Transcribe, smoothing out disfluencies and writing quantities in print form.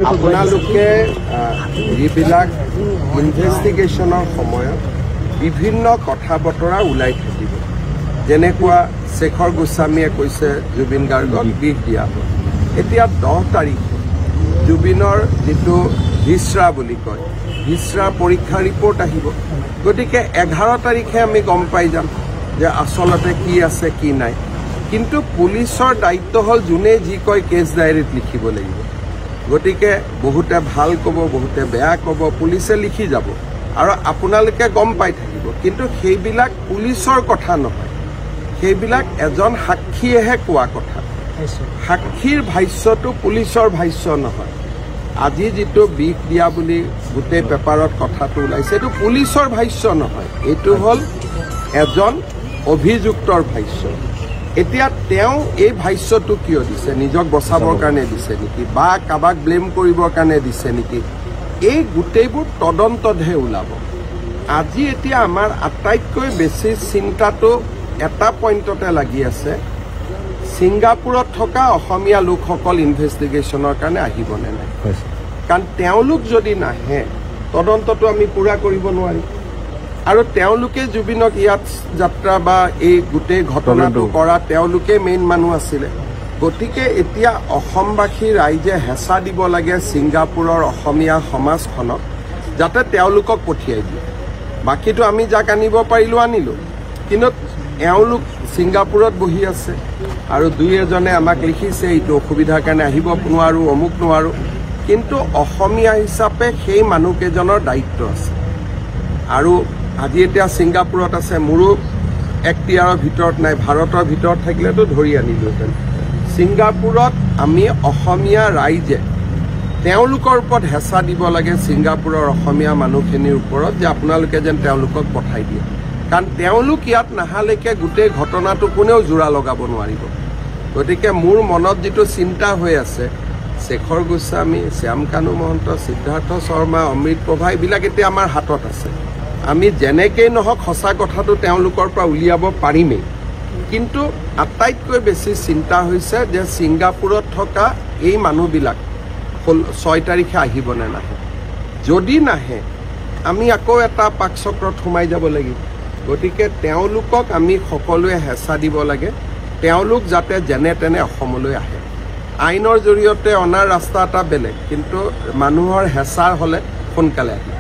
আপোনালোকে যিবিলাক ইনভেষ্টিগেশ্যনৰ সময়ত বিভিন্ন কথা বতৰা ওলাই থাকিব যেনেকুৱা শেখৰ গোস্বামীয়ে কৈছে জুবিন গাৰ্গক বিষ দিয়া এতিয়া 10 তাৰিখে জুবিনৰ যিটো ভিছৰা বুলি কয় ভিছৰা পৰীক্ষা ৰিপৰ্ট আহিব গতিকে 11 তাৰিখে আমি গম পাই যাম যে আসলতে কি আছে কি নাই কিন্তু পুলিচৰ দায়িত্ব হল যোনে যি কয় কেছ ডায়েৰীত লিখিব লাগিব গতিকে বহুতে ভাল কব বহুতে বেয়া কব পুলিচে লিখি যাব আৰু আপোনালোকে গম পাই থাকিব কিন্তু সেইবিলাক পুলিচৰ কথা নহয় সেইবিলাক এজন সাক্ষীয়েহে কোৱা কথা সাক্ষীৰ ভাষ্যটো পুলিচৰ ভাষ্য নহয় আজি যেটো বিষ দিয়া বুলি গোটে পেপাৰত কথাটো ওলাইছে এটো পুলিচৰ ভাষ্য নহয় এটো হল এজন অভিযুক্তৰ ভাষ্য এতিয়া তেওঁ এই ভাষ্যটো কিয় দিছে নিজক বচাবৰ কাৰণে দিছে নেকি বা কাবাক ব্লেম কৰিবৰ কাৰণে দিছে নেকি এই গোটেইবোৰ তদন্ততহে ওলাব আজি এতিয়া আমাৰ আটাইতকৈ বেছি চিন্তাটো এটা পইণ্টতে লাগি আছে সিংগাপুৰত থকা অসমীয়া লোকসকল ইনভেষ্টিগেশ্যনৰ কাৰণে আহিবনে নাই কাৰণ তেওঁলোক যদি নাহে তদন্তটো আমি পুৰা কৰিব নোৱাৰিম আৰু তেওঁলোকে জুবিনক ইয়াত যাত্ৰা বা এই গোটেই ঘটনাটো কৰা তেওঁলোকে মেইন মানুহ আছিলে গতিকে এতিয়া অসমবাসী ৰাইজে হেঁচা দিব লাগে সিংগাপুৰৰ অসমীয়া সমাজখনক যাতে তেওঁলোকক পঠিয়াই দিয়ে বাকীটো আমি যাক আনিব পাৰিলো আনিলো কিন্তু এওঁলোক সিংগাপুৰত বহি আছে আৰু দুই এজনে আমাক লিখিছে এইটো অসুবিধাৰ কাৰণে আহিব নোৱাৰো অমুক নোৱাৰো কিন্তু অসমীয়া হিচাপে সেই মানুহকেইজনৰ দায়িত্ব আছে আৰু আজি এতিয়া সিংগাপুৰত আছে মোৰো এক্টিয়াৰৰ ভিতৰত নাই ভাৰতৰ ভিতৰত থাকিলেতো ধৰি আনিলোহেঁতেন সিংগাপুৰত আমি অসমীয়া ৰাইজে তেওঁলোকৰ ওপৰত হেঁচা দিব লাগে সিংগাপুৰৰ অসমীয়া মানুহখিনিৰ ওপৰত যে আপোনালোকে যেন তেওঁলোকক পঠাই দিয়ে কাৰণ তেওঁলোক ইয়াত নাহালৈকে গোটেই ঘটনাটো কোনেও জোৰা লগাব নোৱাৰিব গতিকে মোৰ মনত যিটো চিন্তা হৈ আছে শেখৰ গোস্বামী শ্যামকানু মহন্ত সিদ্ধাৰ্থ শৰ্মা অমৃত প্ৰভা এইবিলাক এতিয়া আমাৰ হাতত আছে আমি যেনেকেই নহওক সঁচা কথাটো তেওঁলোকৰ পৰা উলিয়াব পাৰিমেই কিন্তু আটাইতকৈ বেছি চিন্তা হৈছে যে সিংগাপুৰত থকা এই মানুহবিলাক 6 তাৰিখে আহিবনে নাহে যদি নাহে আমি আকৌ এটা পাকচক্ৰত সোমাই যাব লাগিব গতিকে তেওঁলোকক আমি সকলোৱে হেঁচা দিব লাগে তেওঁলোক যাতে যেনে তেনে অসমলৈ আহে আইনৰ জৰিয়তে অনাৰ ৰাস্তা এটা বেলেগ কিন্তু মানুহৰ হেঁচা হ'লে সোনকালে আহে